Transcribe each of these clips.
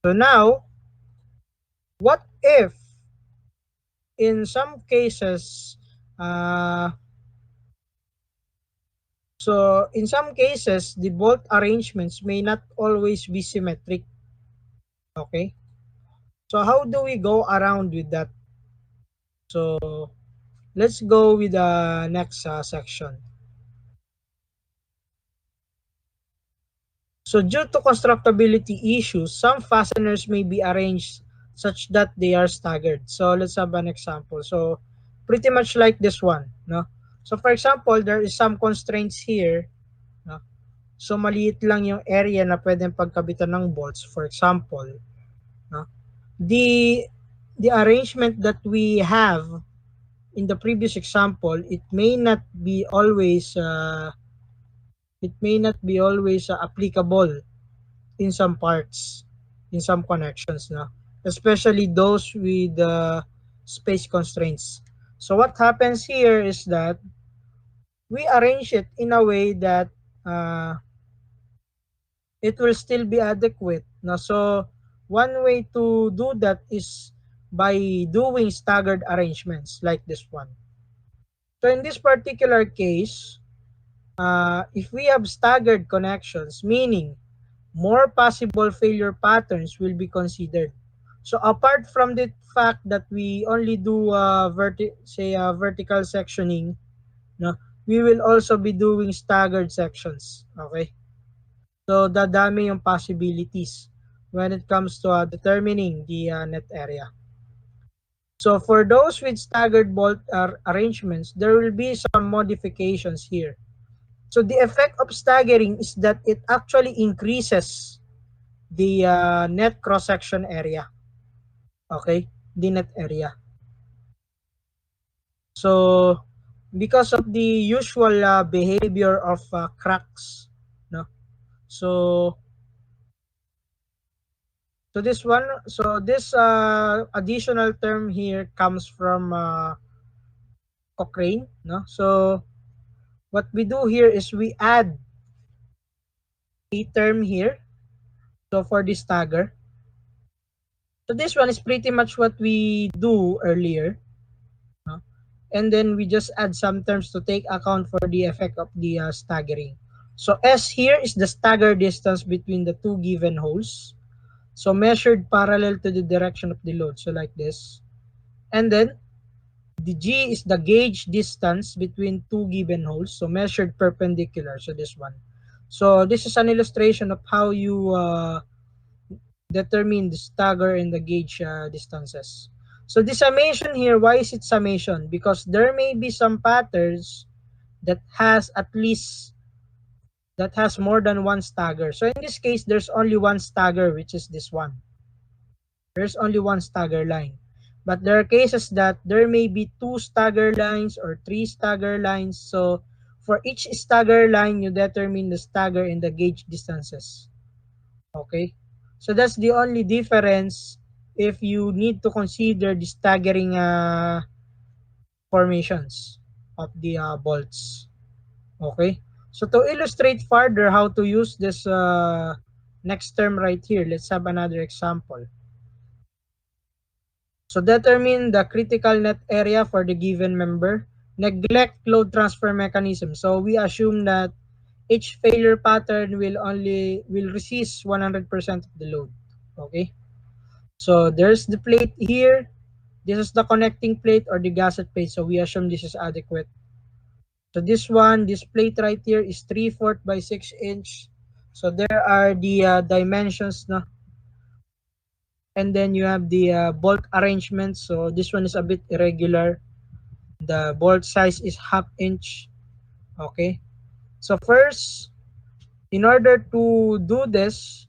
So now, what if in some cases, uh, the bolt arrangements may not always be symmetric. Okay. So how do we go around with that? So let's go with the next section. So due to constructability issues, some fasteners may be arranged such that they are staggered. So let's have an example. So pretty much like this one, no? So for example, there is some constraints here, no? So maliit lang yung area na pwedeng pagkabitan ng bolts. For example, no? The the arrangement that we have in the previous example, it may not be always applicable in some parts, in some connections, no? Especially those with space constraints. So what happens here is that we arrange it in a way that uh, it will still be adequate. No? So one way to do that is by doing staggered arrangements like this one. So in this particular case, if we have staggered connections, meaning more possible failure patterns will be considered. So apart from the fact that we only do vertical sectioning, no, we will also be doing staggered sections. Okay? So dadami yung possibilities when it comes to determining the net area. So for those with staggered bolt arrangements, there will be some modifications here. So the effect of staggering is that it actually increases the net cross-section area. Okay? The net area. So because of the usual behavior of cracks, no? So this additional term here comes from Cochrane, no? So what we do here is we add a term here. So for this stagger. So this one is pretty much what we do earlier. No? And then we just add some terms to take account for the effect of the staggering. So S here is the stagger distance between the two given holes. So measured parallel to the direction of the load. So like this. And then the G is the gauge distance between two given holes. So measured perpendicular. So this one. So this is an illustration of how you determine the stagger and the gauge distances. So the summation here, why is it summation? Because there may be some patterns that has more than one stagger. So in this case, there's only one stagger, which is this one. There's only one stagger line. But there are cases that there may be two stagger lines or three stagger lines. So for each stagger line, you determine the stagger and the gauge distances. Okay? So that's the only difference if you need to consider the staggering formations of the bolts. Okay? So to illustrate further how to use this next term right here, let's have another example. So determine the critical net area for the given member. Neglect load transfer mechanism. So we assume that each failure pattern will resist 100% of the load. Okay? So there's the plate here. This is the connecting plate or the gasket plate. So we assume this is adequate. So this plate right here is 3/4 by 6 inch. So there are the dimensions, no? And then you have the bolt arrangement. So this one is a bit irregular. The bolt size is 1/2 inch. Okay. So first, in order to do this,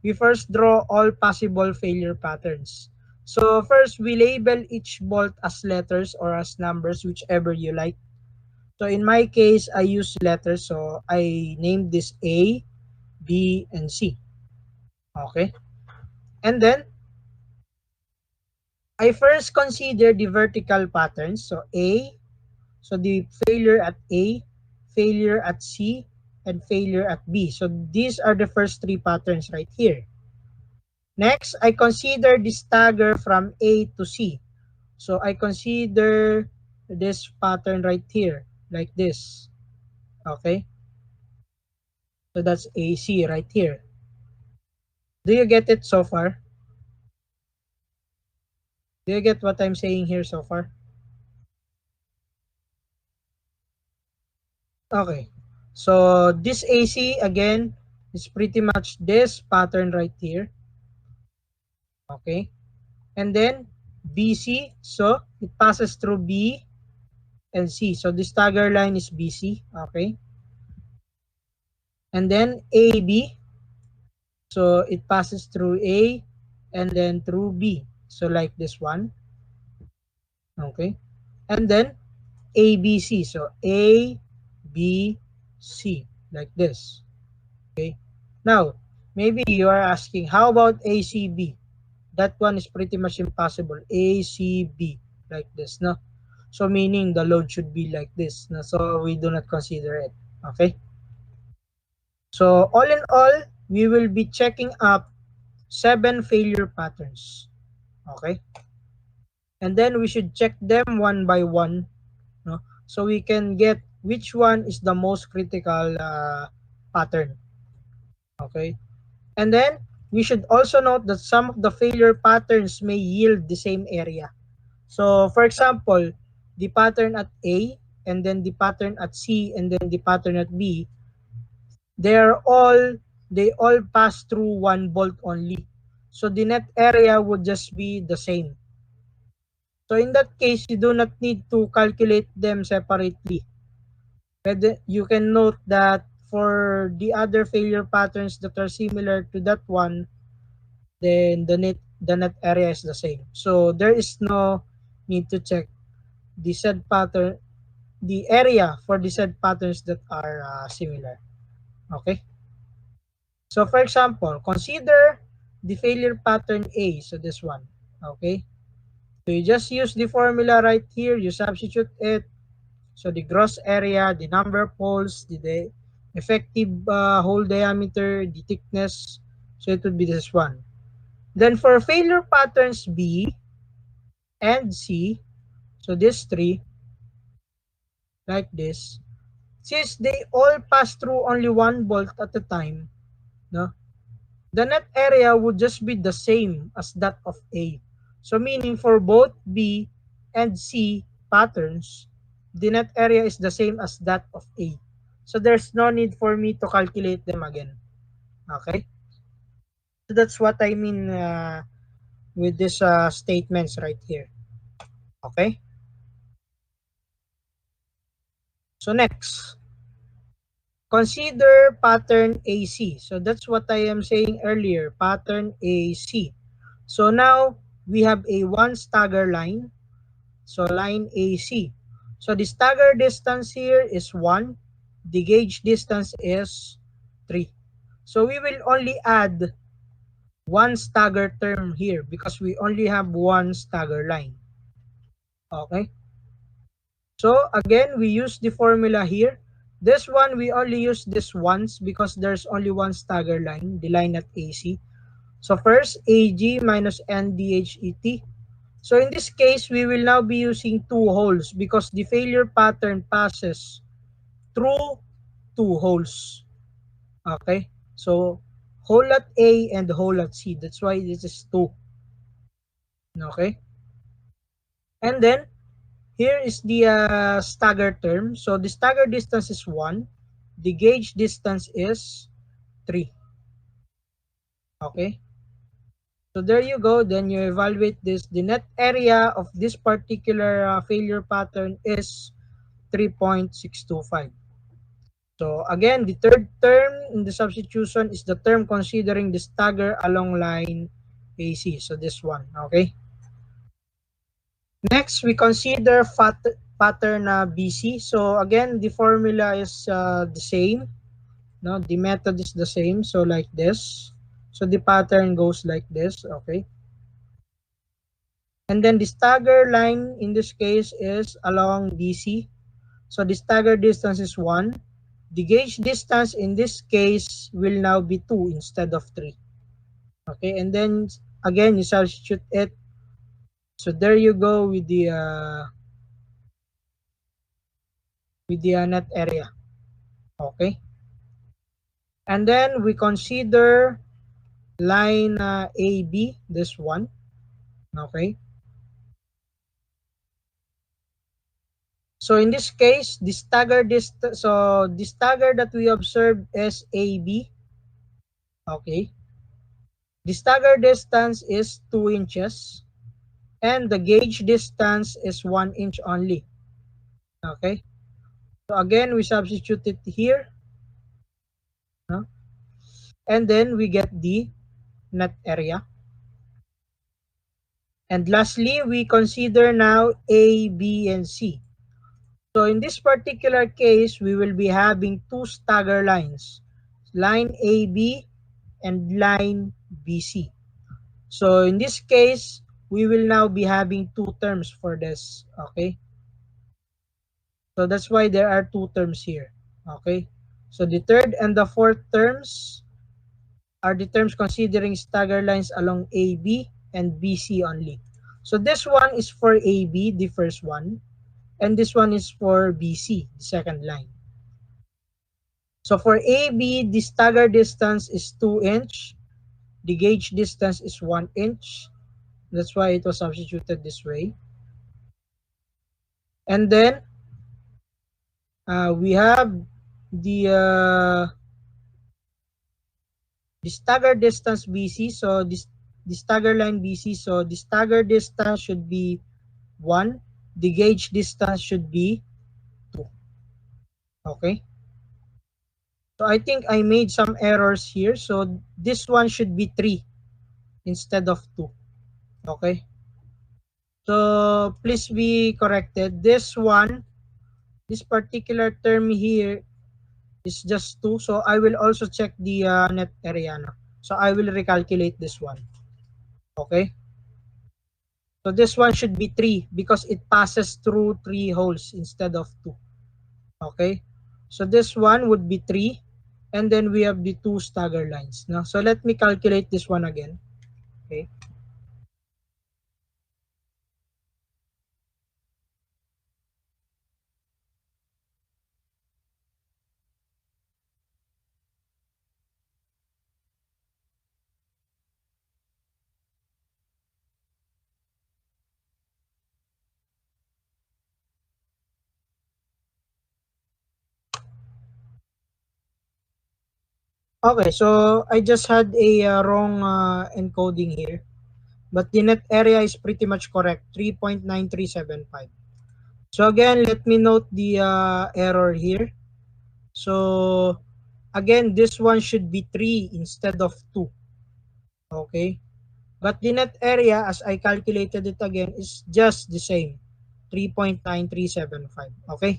we first draw all possible failure patterns. So first, we label each bolt as letters or as numbers, whichever you like. So in my case, I use letters. So I named this A, B, and C. Okay. And then, I first consider the vertical patterns. So so the failure at A, failure at C, and failure at B. So these are the first three patterns right here. Next, I consider the stagger from A to C. So I consider this pattern right here, like this. Okay? So that's AC right here. Do you get it so far? Do you get what I'm saying here so far? Okay. So this AC again is pretty much this pattern right here. Okay. And then BC, so it passes through B and C. So the stagger line is BC. Okay. And then AB, so it passes through A and then through B. So like this one. Okay. And then ABC. So A, B, C. Like this. Okay. Now, maybe you are asking, how about ACB? That one is pretty much impossible. ACB. Like this. No? So meaning the load should be like this. No? So we do not consider it. Okay. So all in all, we will be checking up 7 failure patterns. Okay. And then we should check them one by one, no? So we can get which one is the most critical pattern. Okay. And then we should also note that some of the failure patterns may yield the same area. So for example, the pattern at A and then the pattern at C and then the pattern at B, they all pass through one bolt only. So the net area would just be the same. So in that case, you do not need to calculate them separately. You can note that for the other failure patterns that are similar to that one, then the net area is the same. So there is no need to check the said pattern, the area for the said patterns that are similar. Okay. So for example, consider the failure pattern A. So this one. Okay. So you just use the formula right here. You substitute it. So the gross area, the number of holes, the effective hole diameter, the thickness. So it would be this one. Then for failure patterns B and C, so these three, like this, since they all pass through only one bolt at a time, no, the net area would just be the same as that of A. So meaning for both B and C patterns, the net area is the same as that of A. So there's no need for me to calculate them again. Okay? So that's what I mean with these statements right here. Okay? So next, consider pattern AC. So that's what I am saying earlier, pattern AC. So now we have a one stagger line. So line AC. So the stagger distance here is 1. The gauge distance is 3. So we will only add one stagger term here because we only have one stagger line. Okay. So again, we use the formula here. This one, we only use this once because there's only one stagger line, the line at AC. So first, AG minus NDHET. So in this case, we will now be using two holes because the failure pattern passes through two holes. Okay? So hole at A and hole at C. That's why this is 2. Okay? And then, here is the stagger term. So the stagger distance is 1. The gauge distance is 3. Okay? So there you go. Then you evaluate this. The net area of this particular failure pattern is 3.625. So again, the third term in the substitution is the term considering the stagger along line AC. So this one, okay? Next, we consider pattern BC. So again, the formula is the same. No, the method is the same. So like this. So the pattern goes like this, okay? And then the stagger line in this case is along BC. So the stagger distance is 1. The gauge distance in this case will now be 2 instead of 3. Okay, and then again you substitute it. So there you go with the net area. Okay, and then we consider line AB, this one. Okay, so in this case, the stagger distance, so the stagger that we observed is AB. Okay, the stagger distance is 2 inches and the gauge distance is 1 inch only. Okay, so again we substitute it here, no? And then we get the net area. And lastly, we consider now A, B, and C. So in this particular case, we will be having two stagger lines, line AB and line BC. So in this case, we will now be having two terms for this. Okay, so that's why there are two terms here. Okay, so the third and the fourth terms are the terms considering stagger lines along AB and BC only. So this one is for AB, the first one, and this one is for BC, the second line. So for AB, the stagger distance is 2 inch, the gauge distance is 1 inch. That's why it was substituted this way. And then we have the uh, the stagger distance BC. So this the stagger line BC. So the stagger distance should be 1. The gauge distance should be 2. Okay. So I think I made some errors here. So this one should be 3 instead of 2. Okay. So please be corrected. This particular term here is just 2. So I will also check the net area. No? So I will recalculate this one. Okay. So this one should be 3 because it passes through 3 holes instead of 2. Okay. So this one would be 3. And then we have the 2 stagger lines. No? So let me calculate this one again. Okay. Okay, so I just had a wrong encoding here. But the net area is pretty much correct, 3.9375. So again, let me note the error here. So again, this one should be 3 instead of 2. Okay. But the net area, as I calculated it again, is just the same, 3.9375. Okay.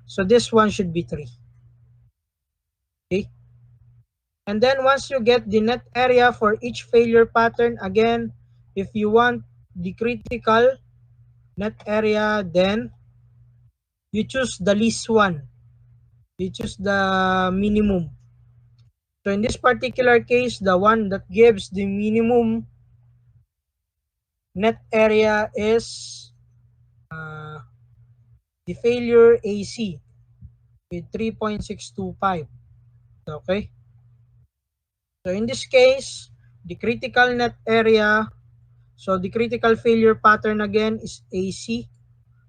So this one should be 3. Okay. And then once you get the net area for each failure pattern, again, if you want the critical net area, then you choose the least one. You choose the minimum. So in this particular case, the one that gives the minimum net area is uh, the failure AC with 3.625. Okay. So in this case, the critical net area, so the critical failure pattern again is AC.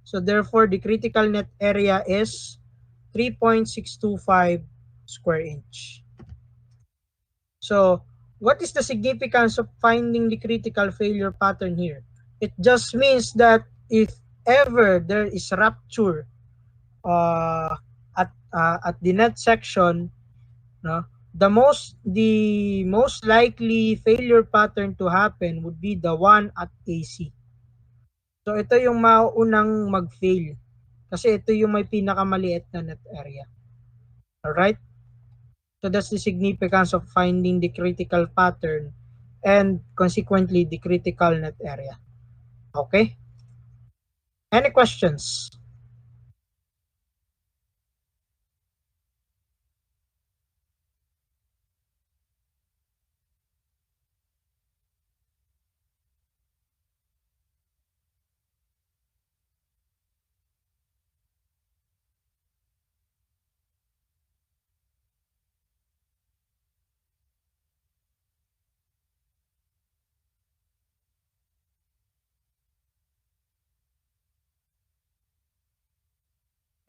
So therefore, the critical net area is 3.625 square inch. So what is the significance of finding the critical failure pattern here? It just means that if ever there is rupture uh, at the net section, no, the most likely failure pattern to happen would be the one at AC. So ito yung mauunang mag-fail kasi ito yung may pinakamaliit na net area. Alright? So that's the significance of finding the critical pattern and consequently the critical net area. Okay? Any questions?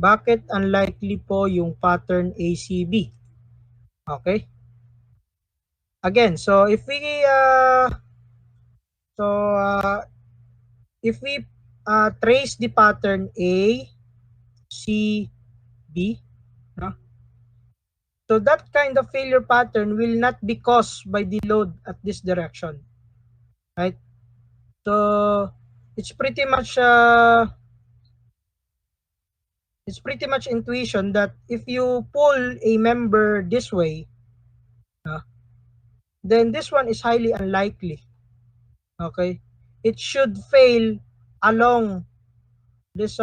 Bakit unlikely po yung pattern ACB? Okay? Again, so so uh, if we trace the pattern A, C, B, no? So that kind of failure pattern will not be caused by the load at this direction, right? So it's pretty much intuition that if you pull a member this way, uh, then this one is highly unlikely. Okay, it should fail along this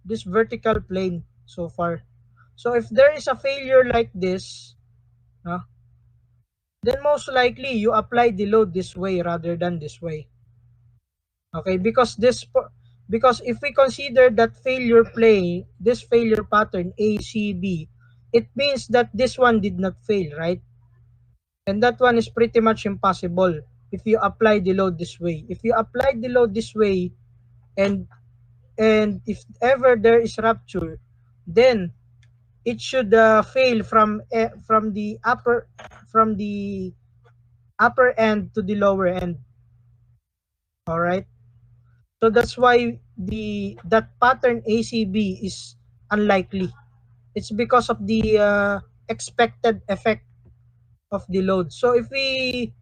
this vertical plane so far. So if there is a failure like this, uh, then most likely you apply the load this way rather than this way. Okay, because if we consider that this failure pattern ACB, it means that this one did not fail, right? And that one is pretty much impossible if you apply the load this way. If you apply the load this way, and if ever there is rupture, then it should fail from the upper end to the lower end. All right. So that's why that pattern ACB is unlikely. It's because of the expected effect of the load. So if we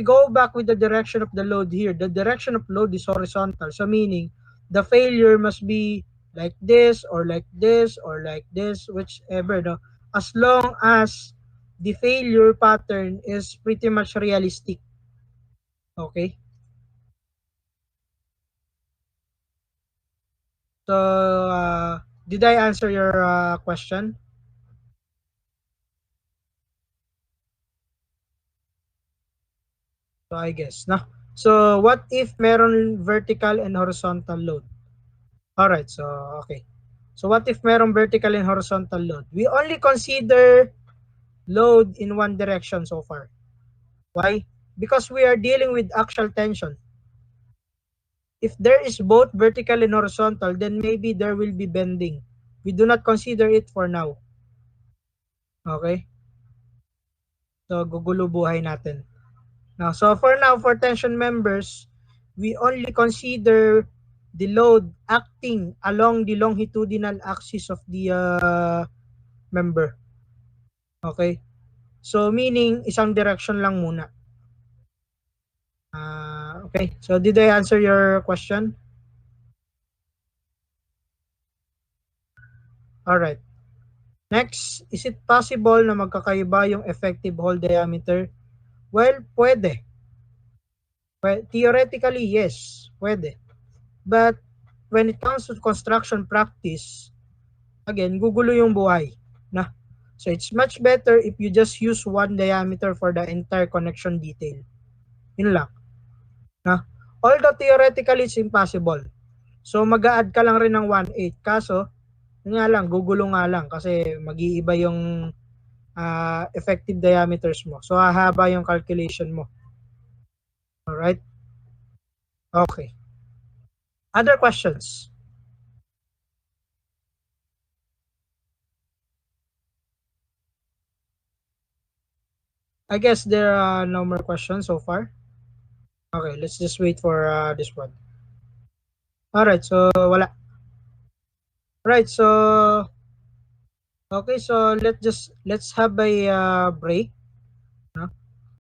go back with the direction of the load here, the direction of load is horizontal. So meaning the failure must be like this or like this or like this, whichever, no? As long as the failure pattern is pretty much realistic. Okay. So did I answer your question? So I guess, no? So what if meron vertical and horizontal load? Alright, so okay. So what if meron vertical and horizontal load? We only consider load in one direction so far. Why? Because we are dealing with axial tension. If there is both vertical and horizontal, then maybe there will be bending. We do not consider it for now. Okay? So gugulo buhay natin. Now, so for now, for tension members, we only consider the load acting along the longitudinal axis of the member. Okay? So, meaning, isang direction lang muna. Okay. So, did I answer your question? Alright. Next, is it possible na magkakaiba yung effective hole diameter? Well, pwede. Well, theoretically, yes. Pwede. But, when it comes to construction practice, again, gugulo yung buhay. Na? So, it's much better if you just use one diameter for the entire connection detail. Yun lang. Na? Although, theoretically, it's impossible. So, mag-a-add ka lang rin ng 1/8. Kaso, yun nga lang, gugulo nga lang kasi mag-iiba yung effective diameters mo. So, hahaba yung calculation mo. Alright? Okay. Other questions? I guess there are no more questions so far. Okay, let's just wait for this one. Alright, so wala. Right, so okay, so let's have a break.